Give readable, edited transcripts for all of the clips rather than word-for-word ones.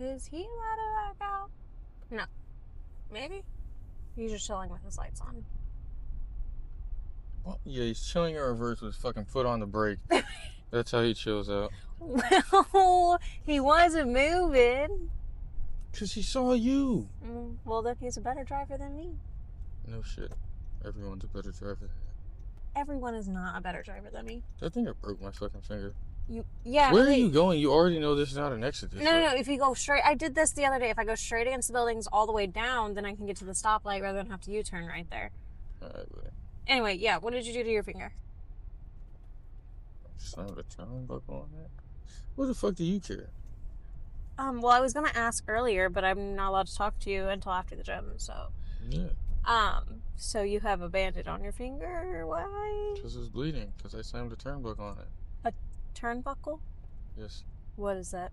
Is he allowed to back out? No. Maybe? He's just chilling with his lights on. Well, yeah, he's chilling in reverse with his fucking foot on the brake. That's how he chills out. Well, he wasn't moving. Because he saw you. Well, then he's a better driver than me. No shit. Everyone's a better driver than me. Everyone is not a better driver than me. I think I broke my fucking finger. Yeah. Where are you going? You already know this is not an exit. No. If you go straight, I did this the other day. If I go straight against the buildings all the way down, then I can get to the stoplight rather than have to U-turn right there. Alright, buddy. Anyway, yeah. What did you do to your finger? Slammed a turnbuckle on that. What the fuck do you care? Well, I was gonna ask earlier, but I'm not allowed to talk to you until after the gym. So. Yeah. So you have a bandage on your finger? Why? Because it's bleeding. Because I slammed a turnbuckle on it. A turnbuckle? Yes. What is that?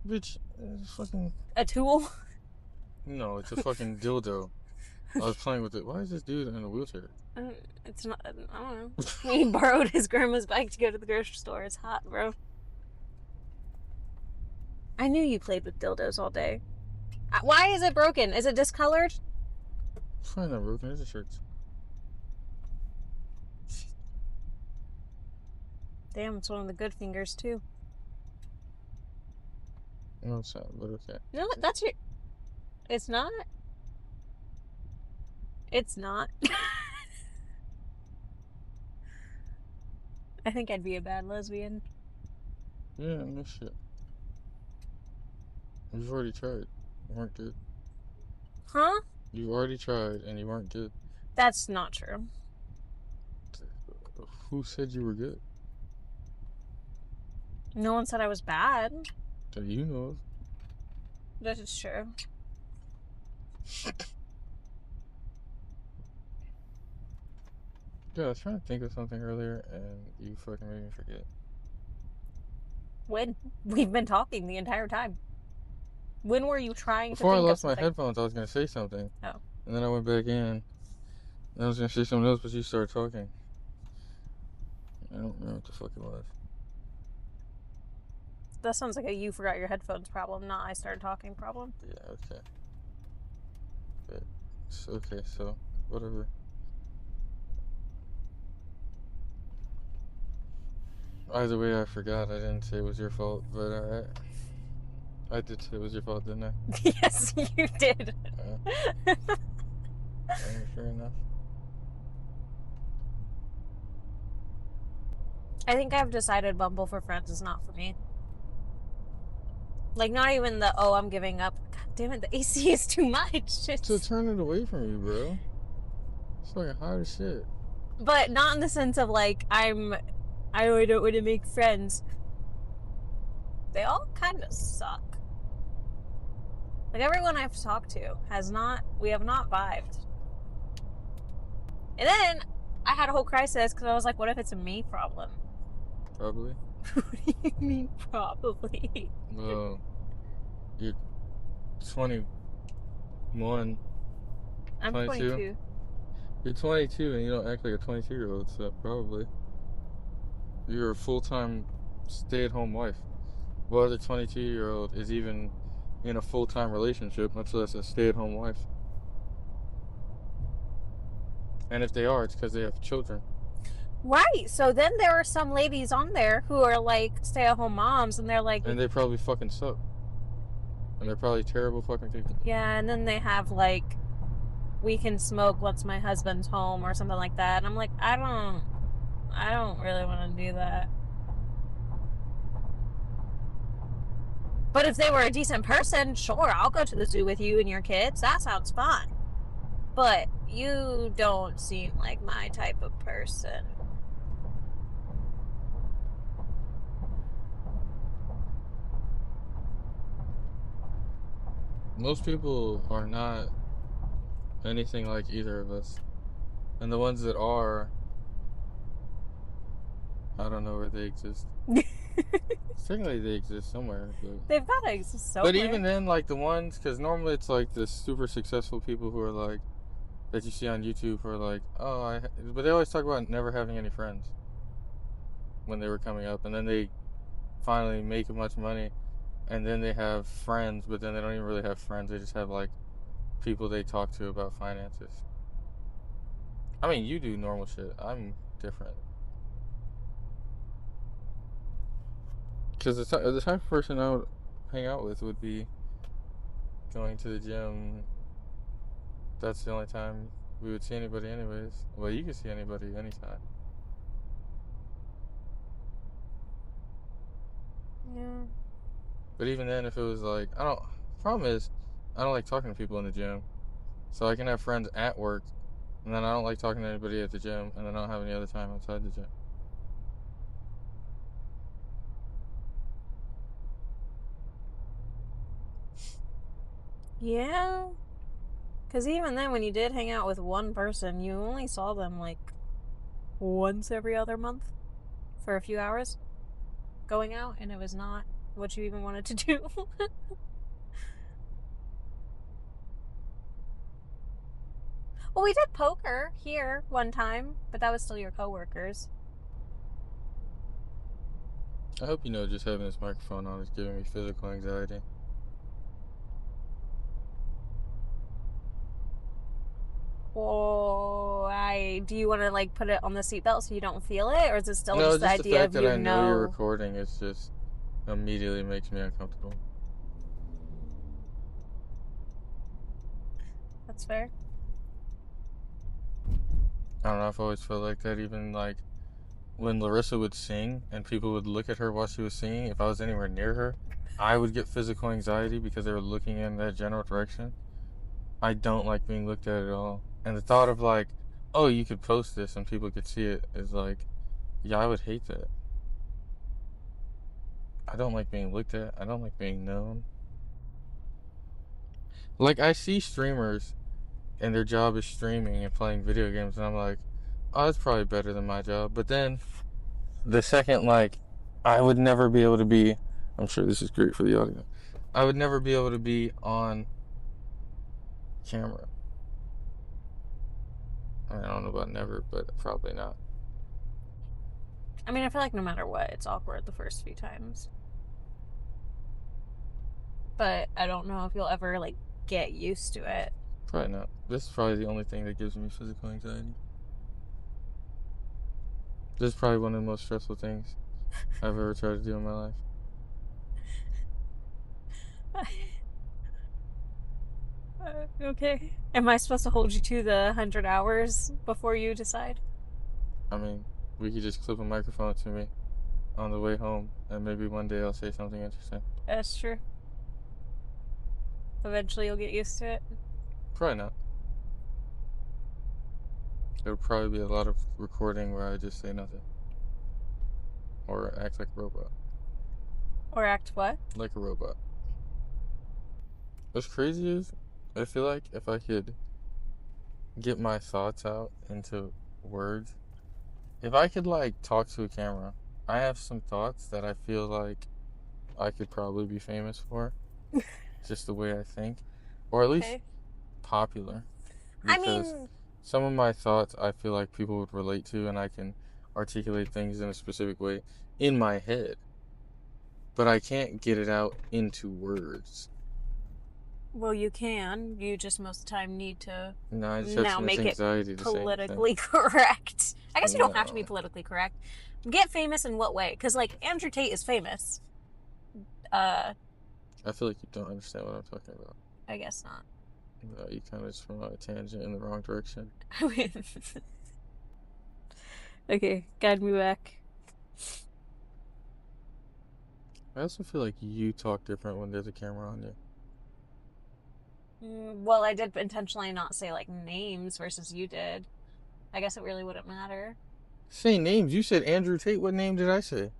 Bitch, it's fucking... A tool? No, it's a fucking dildo. I was playing with it. Why is this dude in a wheelchair? It's not... I don't know. He borrowed his grandma's bike to go to the grocery store. It's hot, bro. I knew you played with dildos all day. Why is it broken? Is it discolored? It's probably not broken. It's a shirt. Damn, it's one of the good fingers, too. No, it's not, but okay. No, that's your... It's not? It's not. I think I'd be a bad lesbian. Yeah, no shit. You've already tried. You weren't good. Huh? You already tried, and you weren't good. That's not true. Who said you were good? No one said I was bad. That you know of. That is true. Yeah, I was trying to think of something earlier, and you fucking made me forget. When? We've been talking the entire time. When were you trying Before to think I lost of something? my headphones, I was going to say something. Oh. And then I went back in. And I was going to say something else, but you started talking. I don't remember what the fuck it was. That sounds like a you forgot your headphones problem, not I started talking problem. Yeah, okay. But, okay, so, whatever. Either way, I forgot. I didn't say it was your fault, but alright. I did say it was your fault, didn't I? Yes, you did. Fair enough. I think I've decided Bumble for Friends is not for me. Like, not even the, oh, I'm giving up. God damn it, the AC is too much. So turn it away from you, bro. It's fucking hot as shit. But not in the sense of, like, I don't want to make friends. They all kind of suck. Like, everyone I've talked to we have not vibed. And then I had a whole crisis because I was like, what if it's a me problem? Probably. What do you mean, probably? Well, you're 21. I'm 22. You're 22 and you don't act like a 22-year-old, so probably. You're a full-time stay-at-home wife. What other 22-year-old is even in a full-time relationship, much less a stay-at-home wife? And if they are, it's because they have children. Right. So then there are some ladies on there who are like stay-at-home moms, and they're like... And they probably fucking suck. And they're probably terrible fucking people. Yeah, and then they have like, we can smoke once my husband's home or something like that. And I'm like, I don't really want to do that. But if they were a decent person, sure, I'll go to the zoo with you and your kids. That sounds fun. But you don't seem like my type of person. Most people are not anything like either of us. And the ones that are, I don't know where they exist. Technically they exist somewhere, but they've got to exist somewhere. But even then, like the ones, because normally it's like the super successful people who are like, that you see on YouTube who are like, oh, but they always talk about never having any friends when they were coming up, and then they finally make much money, and then they have friends, but then they don't even really have friends. They just have like people they talk to about finances. I mean, you do normal shit. I'm different. Because the type of person I would hang out with would be going to the gym. That's the only time we would see anybody, anyways. Well, you could see anybody anytime. Yeah. But even then, if it was like, I don't. Problem is, I don't like talking to people in the gym. So I can have friends at work, and then I don't like talking to anybody at the gym, and then I don't have any other time outside the gym. Yeah. Because even then, when you did hang out with one person, you only saw them like once every other month for a few hours going out, and it was not what you even wanted to do. Well, we did poker here one time, but that was still your coworkers. I hope you know just having this microphone on is giving me physical anxiety. Well, do you want to like put it on the seatbelt so you don't feel it, or is it still No, just the just the idea fact of that you I know you're know? recording, it's just immediately makes me uncomfortable. That's fair. I don't know, I've always felt like that, even like when Larissa would sing and people would look at her while she was singing, if I was anywhere near her, I would get physical anxiety because they were looking in that general direction. I don't like being looked at all. And the thought of like, oh, you could post this and people could see it is like, yeah, I would hate that. I don't like being looked at. I don't like being known. Like, I see streamers and their job is streaming and playing video games, and I'm like, oh, that's probably better than my job. But then the second, like, I would never be able to be, I'm sure this is great for the audio, I would never be able to be on camera. I mean, I don't know about never, but probably not. I mean, I feel like no matter what, it's awkward the first few times. But I don't know if you'll ever like get used to it. Probably not. This is probably the only thing that gives me physical anxiety. This is probably one of the most stressful things I've ever tried to do in my life. Okay. Am I supposed to hold you to the 100 hours before you decide? I mean, we could just clip a microphone to me on the way home, and maybe one day I'll say something interesting. That's true. Eventually you'll get used to it. Probably not. There'll probably be a lot of recording where I just say nothing. Or act like a robot. Or act what? Like a robot. What's crazy is, I feel like if I could get my thoughts out into words, if I could, like, talk to a camera, I have some thoughts that I feel like I could probably be famous for. Just the way I think. Or at least Okay. popular. I Because mean, some of my thoughts I feel like people would relate to, and I can articulate things in a specific way in my head, but I can't get it out into words. well, you can. You just most of the time need to No, I just have now too much make it anxiety to say anything. politically correct. I guess you don't have to be No. politically correct. Get famous in what way? Because, like, Andrew Tate is famous. I feel like you don't understand what I'm talking about. I guess not. No, you kind of just went on a tangent in the wrong direction. I mean, okay, guide me back. I also feel like you talk different when there's a camera on you. Well, I did intentionally not say, like, names versus you did. I guess it really wouldn't matter. Say names. You said Andrew Tate. What name did I say?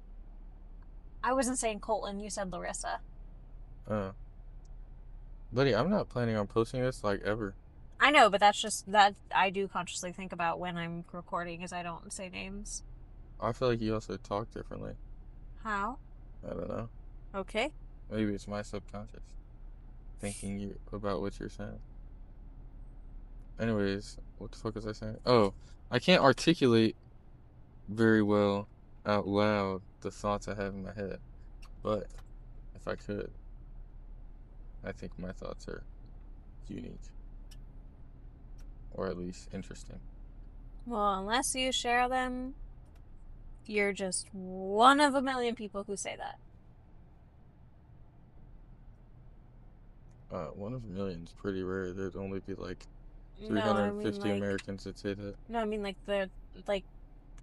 I wasn't saying Colton, you said Larissa. Uh, buddy, I'm not planning on posting this like ever. I know, but that's just that I do consciously think about when I'm recording is I don't say names. I feel like you also talk differently. How? I don't know. Okay. Maybe it's my subconscious thinking you about what you're saying. Anyways, what the fuck was I saying? Oh, I can't articulate very well out loud the thoughts I have in my head, but if I could. I think my thoughts are unique, or at least interesting. Well, unless you share them, you're just one of a million people who say that. One of a million is pretty rare. There'd only be like No, I mean 350 like Americans that say that. no, I mean like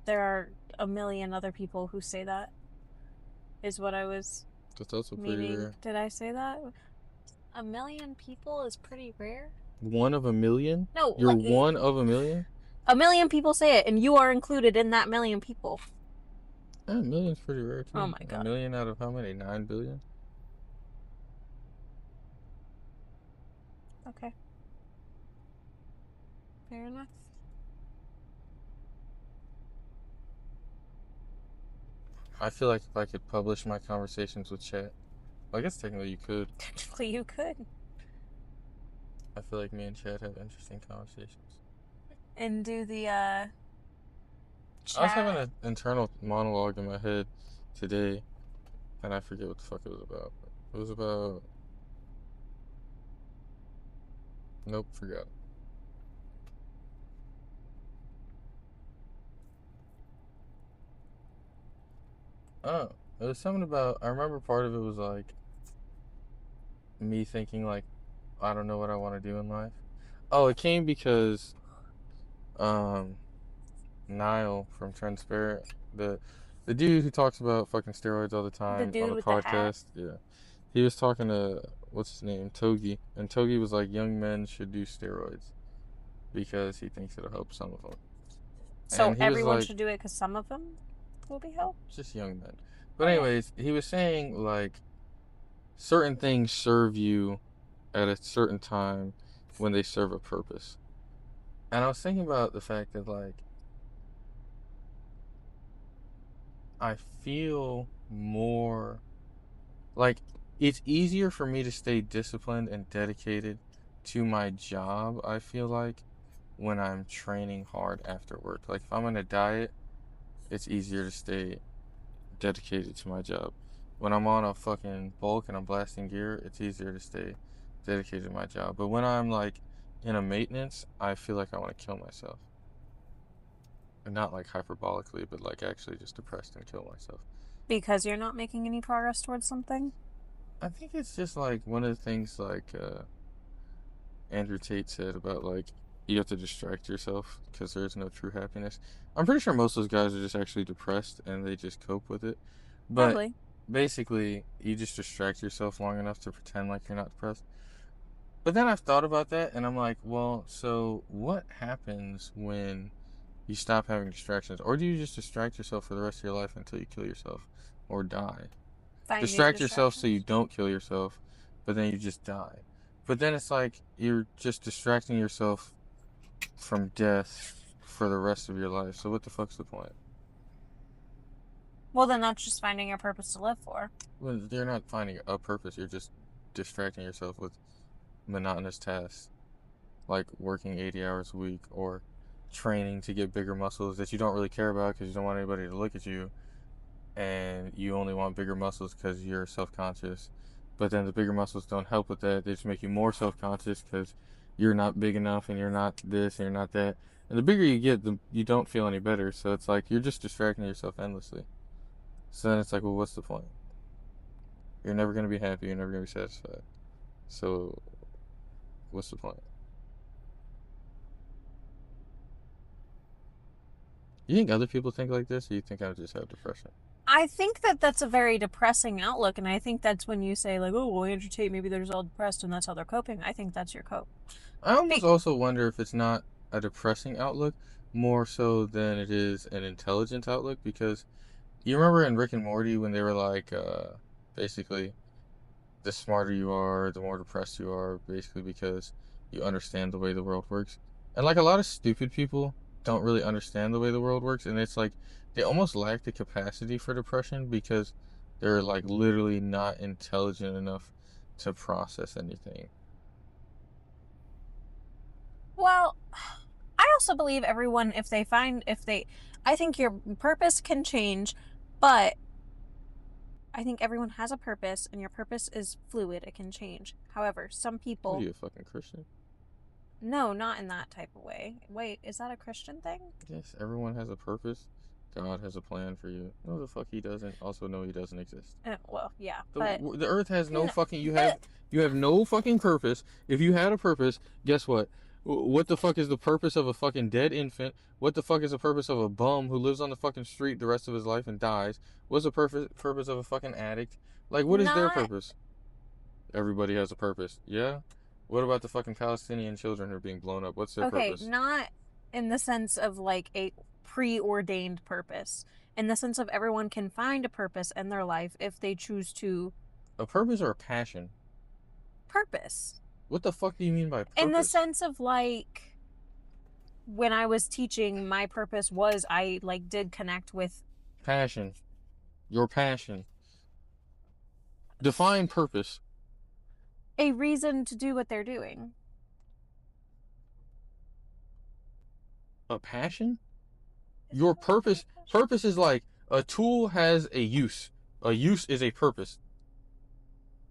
there are a million other people who say that. Is what I was That's also pretty meaning. rare. Did I say that? A million people is pretty rare. One of a million? No, You're like one of a million? a million people say it, and you are included in that million people. Yeah, a million's pretty rare Oh too. my A god. million out of how many? 9 billion? Okay, fair enough. I feel like if I could publish my conversations with chat, well, I guess technically you could. Technically, you could. I feel like me and Chad have interesting conversations. And do the I was having chat. an internal monologue in my head today, and I forget what the fuck it was about. It was about. Nope, forgot. Oh, it was something about. I remember part of it was like me thinking, like, I don't know what I want to do in life. Oh, it came because um Niall from Transparent, the the dude who talks about fucking steroids all the The time on dude a with the hat. podcast. Yeah, he was talking to what's his name, Togi, and Togi was like, young men should do steroids because he thinks it'll help some of them. So And he was everyone like, should do it because some of them will be helped. just young men. But Okay. anyways, he was saying like certain things serve you at a certain time when they serve a purpose. And I was thinking about the fact that like I feel more like it's easier for me to stay disciplined and dedicated to my job, I feel like, when I'm training hard after work. Like if I'm on a diet, it's easier to stay dedicated to my job. When I'm on a fucking bulk and I'm blasting gear, it's easier to stay dedicated to my job. But when I'm like in a maintenance, I feel like I want to kill myself. And not like hyperbolically, but like actually just depressed and kill myself. Because you're not making any progress towards something? I think it's just like one of the things like Andrew Tate said about like you have to distract yourself because there's no true happiness. I'm pretty sure most of those guys are just actually depressed and they just cope with it. But Probably. basically, you just distract yourself long enough to pretend like you're not depressed. But then I've thought about that and I'm like, well, so what happens when you stop having distractions? Or do you just distract yourself for the rest of your life until you kill yourself or die? Find new Distract yourself so you distractions. don't kill yourself, but then you just die. But then it's like you're just distracting yourself from death for the rest of your life. So what the fuck's the point? Well, then that's just finding a purpose to live for. Well, you're not finding a purpose. You're just distracting yourself with monotonous tasks, like working 80 hours a week or training to get bigger muscles that you don't really care about because you don't want anybody to look at you, and you only want bigger muscles because you're self-conscious. But then the bigger muscles don't help with that. They just make you more self-conscious because you're not big enough and you're not this and you're not that. And the bigger you get, you don't feel any better. So it's like you're just distracting yourself endlessly. So then it's like, well, what's the point? You're never going to be happy. You're never going to be satisfied. So what's the point? You think other people think like this, or you think I just have depression? I think that that's a very depressing outlook, and I think that's when you say like, "Oh, well, Andrew Tate, maybe they're just all depressed, and that's how they're coping." I think that's your cope. I almost Be- also wonder if it's not a depressing outlook more so than it is an intelligent outlook because you remember in Rick and Morty when they were like, basically, the smarter you are, the more depressed you are, basically because you understand the way the world works. And like a lot of stupid people don't really understand the way the world works, and it's like they almost lack the capacity for depression because they're like literally not intelligent enough to process anything. well, I also believe everyone, I think your purpose can change, but I think everyone has a purpose, and your purpose is fluid. It can change. However, some What people... are you, a fucking Christian? No, not in that type of way. Wait, is that a Christian thing? Yes, everyone has a purpose. God has a plan for you. No, the fuck he doesn't. Also, no, he doesn't exist. Well, yeah, The but the Earth has no no, fucking. You have no fucking purpose. If you had a purpose, guess what? What the fuck is the purpose of a fucking dead infant? What the fuck is the purpose of a bum who lives on the fucking street the rest of his life and dies? What's the purpose of a fucking addict? Like, what is their not purpose? Everybody has a purpose. Yeah? What about the fucking Palestinian children who are being blown up? What's their okay, purpose? not in the sense of like a preordained purpose. In the sense of everyone can find a purpose in their life if they choose to. A purpose or a passion? Purpose. What the fuck do you mean by In the purpose? sense of like when I was teaching, my purpose was I like did connect with Passion. Your passion. Define purpose. a reason to do what they're doing. A passion? Your purpose. Purpose is like a tool has a use. A use is a purpose.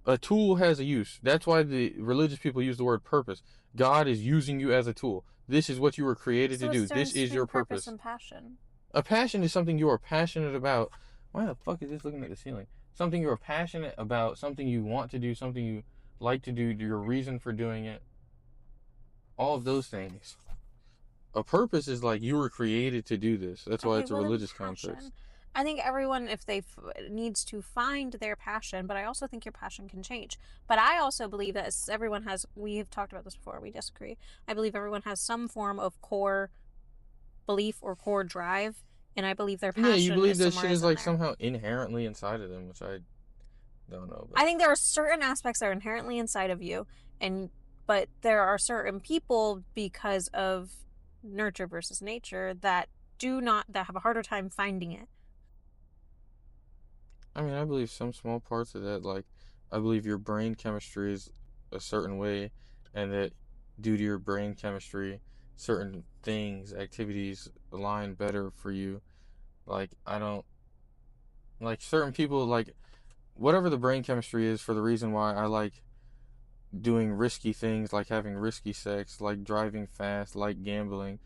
A tool has a use. That's why the religious people use the word purpose. God is using you as a tool. This is what you were created So to what's do. the This difference is your between purpose purpose. and passion? A passion is something you are passionate about. Why the fuck is this looking at the ceiling? Something you're passionate about, something you want to do, something you like to do, your reason for doing it. All of those things. A purpose is like you were created to do this. That's why Okay, it's a well then religious context. passion. I think everyone, if they needs to find their passion, but I also think your passion can change. But I also believe that everyone has. We have talked about this before. We disagree. I believe everyone has some form of core belief or core drive, and I believe their Yeah, you passion believe is that shit somewhere is in like there. somehow inherently inside of them, which I don't know, I but think there are certain aspects that are inherently inside of you, and but there are certain people because of nurture versus nature that that have a harder time finding it. I mean, I believe some small parts of that, like I believe your brain chemistry is a certain way, and that due to your brain chemistry, certain things, activities align better for you. Like I don't like certain people like whatever the brain chemistry is for the reason why I like doing risky things like having risky sex, like driving fast, like gambling.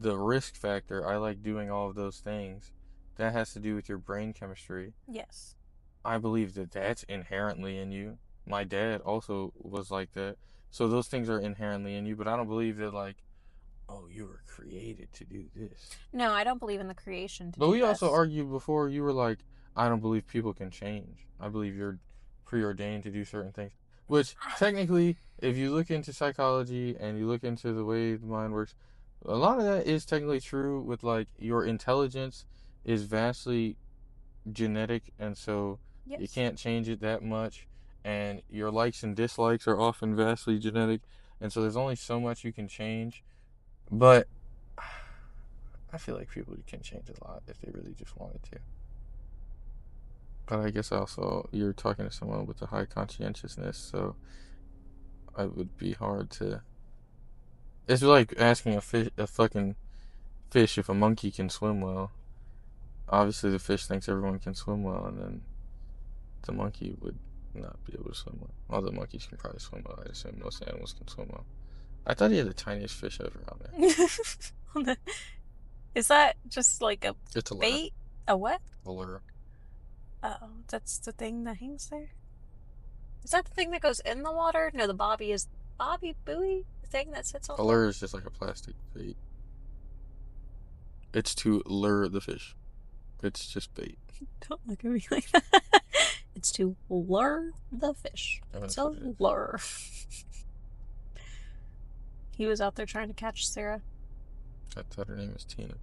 The risk factor, I like doing all of those things. That has to do with your brain chemistry. Yes. I believe that that's inherently in you. My dad also was like that. So those things are inherently in you, but I don't believe that like, oh, you were created to do this. No, I don't believe in the creation to But do we also this. argued before, you were like, I don't believe people can change. I believe you're preordained to do certain things. Which, technically, if you look into psychology and you look into the way the mind works, a lot of that is technically true with like your intelligence is vastly genetic, and so you Yes. can't change it that much. And your likes and dislikes are often vastly genetic, and so there's only so much you can change. But I feel like people can change a lot if they really just wanted to. But I guess also you're talking to someone with a high conscientiousness, so it would be hard to. It's like asking a fucking fish if a monkey can swim well. Obviously, the fish thinks everyone can swim well, and then the monkey would not be able to swim well. Although monkeys can probably swim well, I assume most animals can swim well. I thought he had the tiniest fish ever on there. Is that just like a It's a lure. bait? A what? A lure. Oh, that's the thing that hangs there? Is that the thing that goes in the water? No, the bobby is bobby buoy? The thing that sits on A the lure water? is just like a plastic bait. It's to lure the fish. It's just bait. Don't look at me like that. It's to lure the fish. I mean, It's that's a what it is. lure. He was out there trying to catch Sarah. I thought her name was Tina.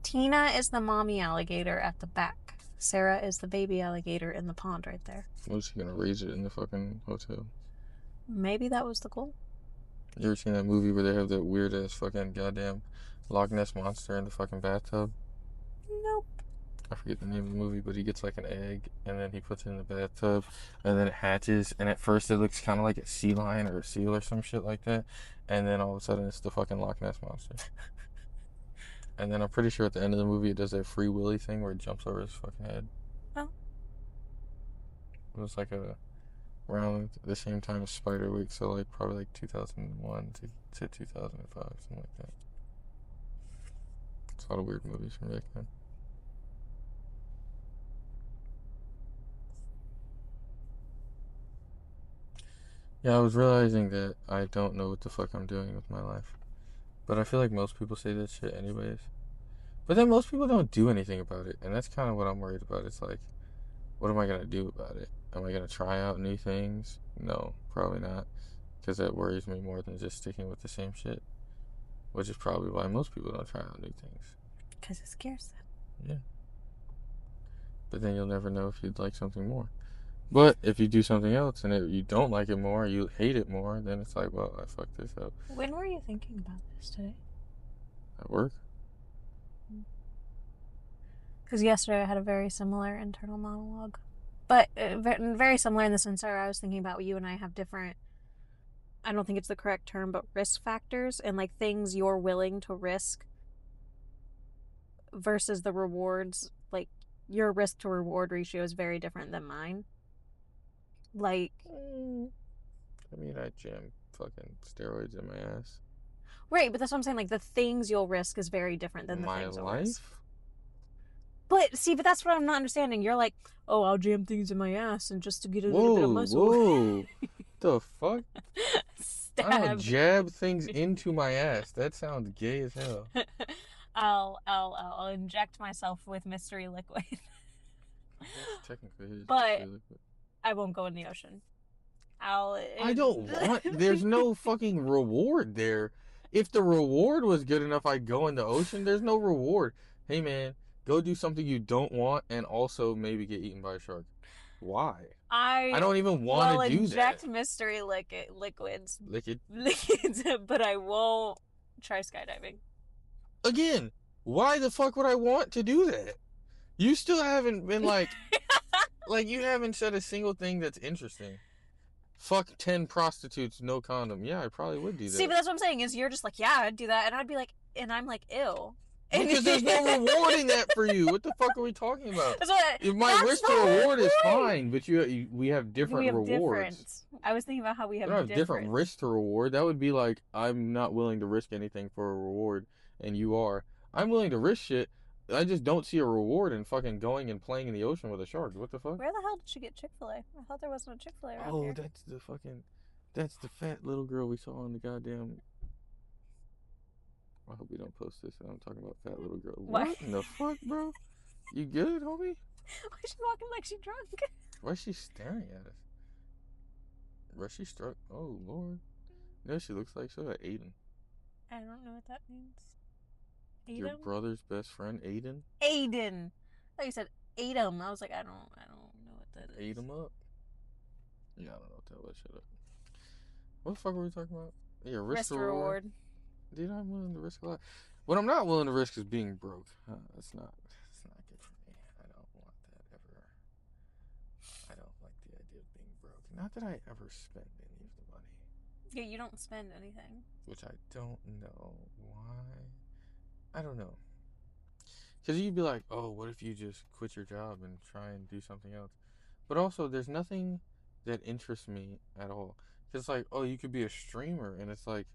Tina is the mommy alligator at the back. Sarah is the baby alligator in the pond right there. Was he gonna raise it in the fucking hotel? Maybe that was the goal. You ever seen that movie where they have that weird ass fucking goddamn Loch Ness monster in the fucking bathtub? Nope. I forget the name of the movie, but he gets like an egg and then he puts it in the bathtub and then it hatches, and at first it looks kind of like a sea lion or a seal or some shit like that, and then all of a sudden it's the fucking Loch Ness monster. And then I'm pretty sure at the end of the movie it does that Free Willy thing where it jumps over his fucking head. Oh. It was like around the same time as Spider Week, so like probably like 2001 to 2005, something like that. It's a lot of weird movies from back then. Yeah, I was realizing that I don't know what the fuck I'm doing with my life. But I feel like most people say that shit anyways. But then most people don't do anything about it, and that's kind of what I'm worried about. It's like, what am I gonna do about it? Am I gonna try out new things? No, probably not, because that worries me more than just sticking with the same shit, which is probably why most people don't try out new things. Because it scares them. Yeah. But then you'll never know if you'd like something more. But if you do something else and you don't like it more, you hate it more, then it's like, well, I fucked this up. When were you thinking about this today? At work? Because yesterday I had a very similar internal monologue. But very similar in the sense that I was thinking about you and I have different, I don't think it's the correct term, but risk factors and like things you're willing to risk versus the rewards. Like your risk to reward ratio is very different than mine. Like, I mean, I jam fucking steroids in my ass. right, but that's what I'm saying. Like the things you'll risk is very different than the My things you'll risk. life? But see, but that's what I'm not understanding. You're like, oh, I'll jam things in my ass and just to get a little bit of Whoa, muscle. whoa. The fuck? I don't Stab. jab things into my ass. That sounds gay as hell. I'll inject myself with mystery liquid. I guess technically it is But mystery liquid. I won't go in the ocean. I don't want. There's no fucking reward there. If the reward was good enough, I'd go in the ocean. There's no reward. Hey man, go do something you don't want and also maybe get eaten by a shark. Why? I I don't even want will to do inject that. mystery liquids, Liquid. but I won't try skydiving. Again, why the fuck would I want to do that? You still haven't been like you haven't said a single thing that's interesting. Fuck 10 prostitutes, no condom. Yeah, I probably would do See, that. but that's what I'm saying is you're just like, yeah, I'd do that, and I'd be like, and I'm like, ew. Because there's no reward in that for you. What the fuck are we talking about? That's what, If my risk to reward is fine, but we have different we have rewards. different. I was thinking about how we We have don't have different risk to reward. That would be like I'm not willing to risk anything for a reward, and you are. I'm willing to risk shit. I just don't see a reward in fucking going and playing in the ocean with a shark. What the fuck? Where the hell did she get Chick-fil-A? I thought there wasn't a Chick-fil-A around Oh, here. that's the fat little girl we saw on the goddamn. I hope we don't post this. I'm talking about fat little girl. Why? What in the fuck, bro? You good, homie? Why is she walking like she drunk? Why is she staring at us? Was she struck? Oh, Lord. You know, she looks like she's like Aiden. I don't know what that means. Aiden? Your brother's best friend, Aiden? Aiden. I thought you said Aiden. I was like, I don't know what that is. Ate him up? Yeah, I don't know what that was. Shut up. What the fuck were we talking about? Yeah, risk to reward. Dude, I'm willing to risk a lot. What I'm not willing to risk is being broke. That's not good for me. I don't want that ever. I don't like the idea of being broke. Not that I ever spend any of the money. Yeah, you don't spend anything. Which I don't know why. I don't know. Because you'd be like, oh, what if you just quit your job and try and do something else? But also, there's nothing that interests me at all. Because it's like, oh, you could be a streamer. And it's like,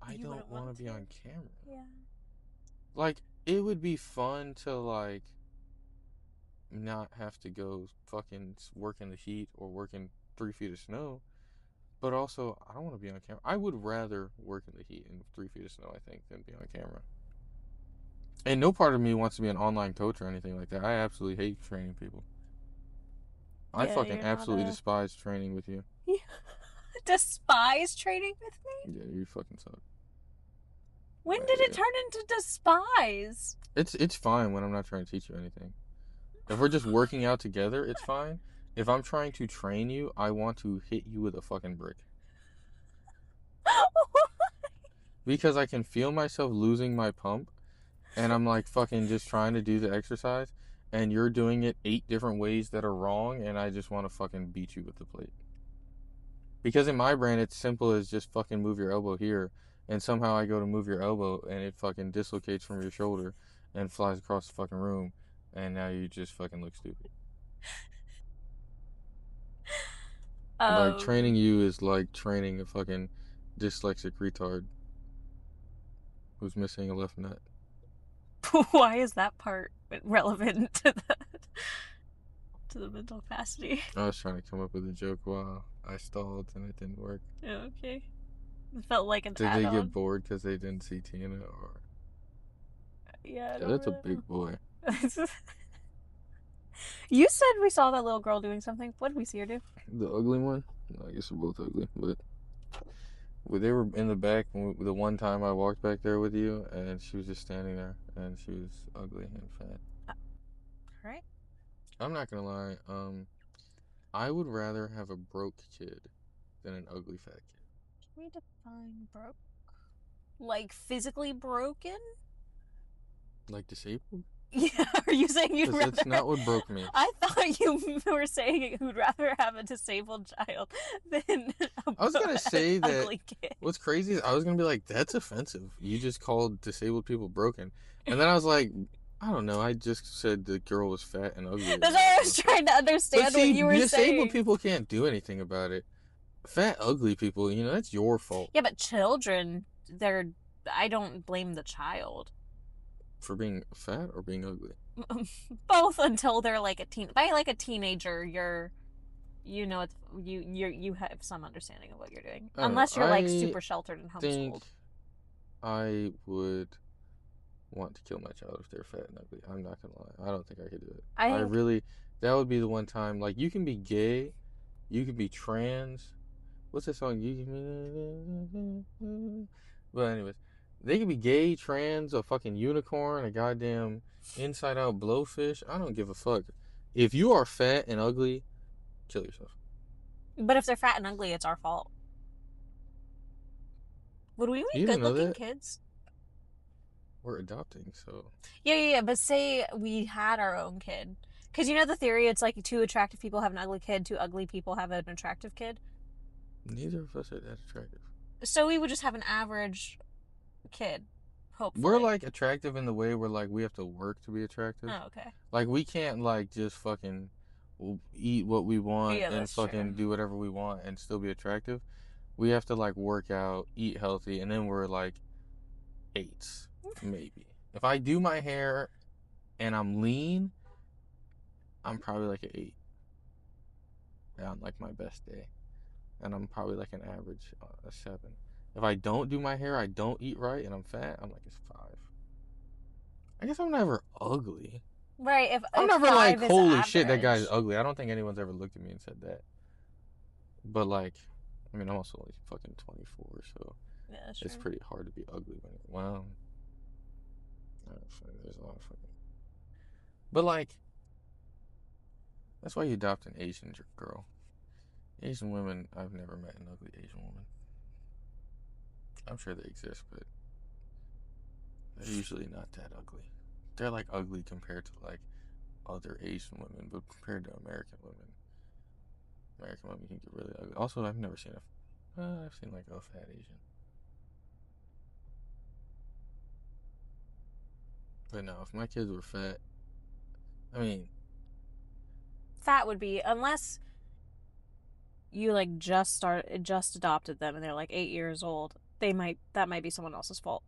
I don't want to be on camera. Yeah. Like, it would be fun to, like, not have to go fucking work in the heat or work in 3 feet of snow. But also, I don't want to be on camera. I would rather work in the heat in 3 feet of snow, I think, than be on camera. And no part of me wants to be an online coach or anything like that. I absolutely hate training people. I fucking absolutely despise training with you. Despise training with me? Yeah, you fucking suck. When did it turn into despise? It's fine when I'm not trying to teach you anything. If we're just working out together, it's fine. If I'm trying to train you, I want to hit you with a fucking brick. Because I can feel myself losing my pump, and I'm like fucking just trying to do the exercise, and you're doing it 8 different ways that are wrong, and I just want to fucking beat you with the plate. Because in my brain, it's simple as just fucking move your elbow here, and somehow I go to move your elbow, and it fucking dislocates from your shoulder, and flies across the fucking room, and now you just fucking look stupid. Like Um, training you is like training a fucking dyslexic retard who's missing a left nut. why is that part relevant to the mental capacity? I was trying to come up with a joke while I stalled and it didn't work. Okay. It felt like an Did they get add-on. bored because they didn't see Tina? Or Yeah, I yeah, don't that's a really big boy. know. You said we saw that little girl doing something. What did we see her do? The ugly one? I guess they're both ugly, but they were in the back the one time I walked back there with you, and she was just standing there, and she was ugly and fat. All right. I'm not gonna lie. I would rather have a broke kid than an ugly fat kid. Can we define broke? Like physically broken? Like disabled? Yeah, are you saying you'd Because rather? that's not what broke means. I thought you were saying you'd rather have a disabled child than I was gonna an say that. ugly kid. What's crazy is I was gonna be like, that's offensive. You just called disabled people broken, and then I was like, I don't know. I just said the girl was fat and ugly. That's why I was trying to But understand what see, you were disabled saying. people can't do anything about it. Fat, ugly people, that's your fault Yeah, but children, they're. I don't blame the child. for being fat or being ugly. Both until they're like a teen. By like a teenager, it's you have some understanding of what you're doing. I don't know. Unless you're like I super sheltered and think homeschooled. I would want to kill my child if they're fat and ugly. I'm not gonna lie. I don't think I could do it. I I think really, that would be the one time. Like, you can be gay, you can be trans. What's that song? You can. But anyways, they can be gay, trans, a fucking unicorn, a goddamn inside out blowfish. I don't give a fuck. If you are fat and ugly, kill yourself. but if they're fat and ugly, it's our fault. Would we You make didn't good know looking that? kids? We're adopting, so Yeah. But say we had our own kid. Because you know the theory, it's like two attractive people have an ugly kid, two ugly people have an attractive kid. neither of us are that attractive. So we would just have an average kid, We're hopefully. like attractive in the way where like we have to work to be attractive. Oh, okay. Like, we can't like just fucking eat what we want Yeah, and that's true. fucking do whatever we want and still be attractive. We have to like work out, eat healthy, and then we're like eights, maybe. If I do my hair and I'm lean, I'm probably like an 8 on like my best day, and I'm probably like an average a 7. If I don't do my hair, I don't eat right, and I'm fat, I'm like a 5. I guess I'm never ugly. Right, I'm if never like, five is holy shit, that guy's average. ugly. I don't think anyone's ever looked at me and said that. But like, I mean, I'm also like fucking 24, so Yeah, that's it's true. pretty hard to be ugly when you're, well, there's a lot of fucking. But like, that's why you adopt an Asian girl. Asian women, I've never met an ugly Asian woman. I'm sure they exist, but they're usually not that ugly. They're like ugly compared to like other Asian women, but compared to American women can get really ugly. Also, I've never seen I've seen like a fat Asian. But no, if my kids were fat, I mean, Fat would be, unless you like just adopted them and they're like 8 years old, that might be someone else's fault.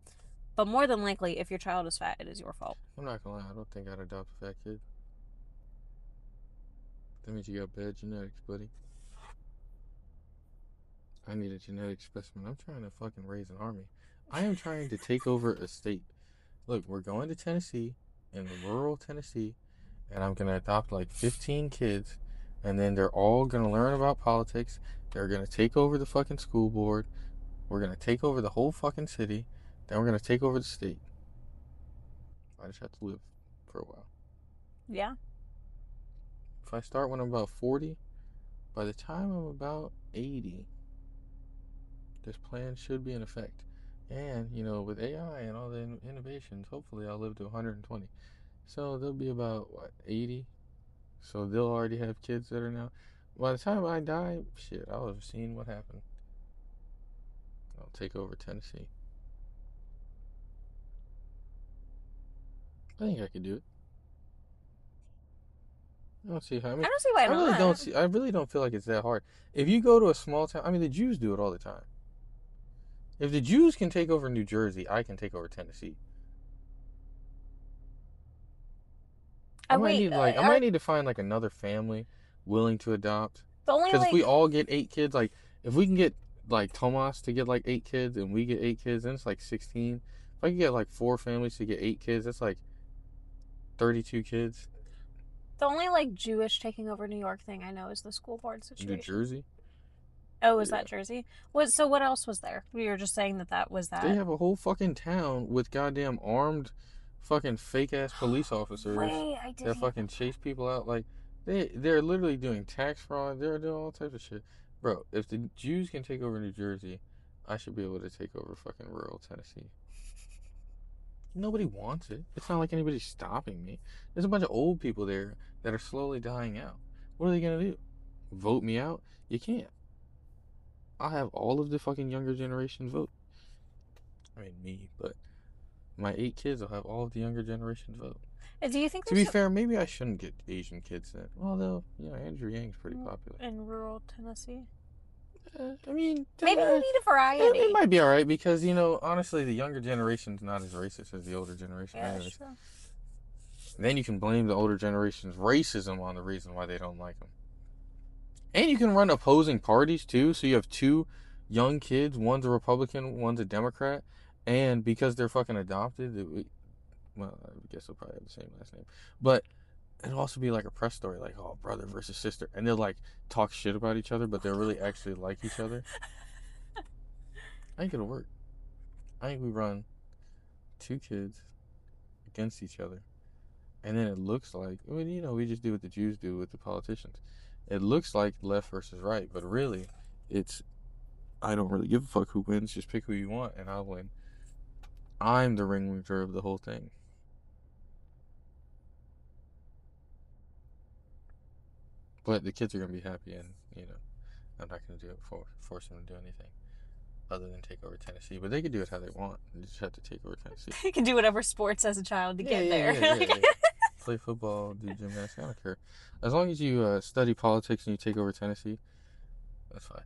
But more than likely, if your child is fat, it is your fault. I'm not gonna lie, I don't think I'd adopt a fat kid. That means you got bad genetics, buddy. I need a genetic specimen. I'm trying to fucking raise an army. I am trying to take over a state. Look, we're going to Tennessee, in rural Tennessee, and I'm gonna adopt like 15 kids, and then they're all gonna learn about politics. They're gonna take over the fucking school board. We're gonna take over the whole fucking city. Then we're gonna take over the state. I just have to live for a while. Yeah. If I start when I'm about 40, by the time I'm about 80, this plan should be in effect. And, with AI and all the innovations, hopefully I'll live to 120. So they'll be about, what, 80? So they'll already have kids that are now. By the time I die, shit, I'll have seen what happened. I'll take over Tennessee. I think I could do it. I don't see how. I I mean, don't see why I really don't not. see. I really don't feel like it's that hard. If you go to a small town, I mean, the Jews do it all the time. If the Jews can take over New Jersey, I can take over Tennessee. Wait, I might need to find like another family willing to adopt. the only Because if like we all get 8 kids, like if we can get like Tomas to get like 8 kids and we get 8 kids, then it's like 16. If I can get like 4 families to get 8 kids, that's like 32 kids. the only like Jewish taking over New York thing I know is the school board New situation. Jersey, Oh, was yeah, that Jersey? What else was there? We were just saying that was they that. have a whole fucking town with goddamn armed, fucking fake ass police officers Wait, I did that hear fucking about that. chase people out. Like they're literally doing tax fraud. They're doing all types of shit, bro. If the Jews can take over New Jersey, I should be able to take over fucking rural Tennessee. Nobody wants it. It's not like anybody's stopping me. There's a bunch of old people there that are slowly dying out. What are they gonna do? Vote me out? You can't. I'll have all of the fucking younger generation vote. I mean me, but my 8 kids will have all of the younger generation vote. Do you think To there's be fair, maybe I shouldn't get Asian kids then. Although, Andrew Yang's pretty popular. in rural Tennessee? I mean, Maybe you need a it variety. might be alright because, honestly, the younger generation's not as racist as the older generation, Yeah, that's anyways. true. Then you can blame the older generation's racism on the reason why they don't like them. And you can run opposing parties too. So you have two young kids. One's a Republican, one's a Democrat. And because they're fucking adopted, well, I guess they'll probably have the same last name. But it'll also be like a press story, like, oh, brother versus sister. And they'll like talk shit about each other, but they'll really actually like each other. I think it'll work. I think we run two kids against each other. And then it looks like, we just do what the Jews do with the politicians. It looks like left versus right, but really, it's I don't really give a fuck who wins. Just pick who you want, and I'll win. I'm the ringleader of the whole thing. But the kids are gonna be happy, and I'm not gonna do it force them to do anything other than take over Tennessee. But they can do it how they want. They just have to take over Tennessee. You can do whatever sports as a child to Yeah, get yeah, there. yeah, yeah, yeah. Play football, do gymnastics. I don't care. As long as you study politics and you take over Tennessee, that's fine.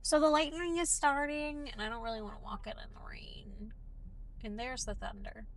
So the lightning is starting, and I don't really want to walk out in the rain. And there's the thunder.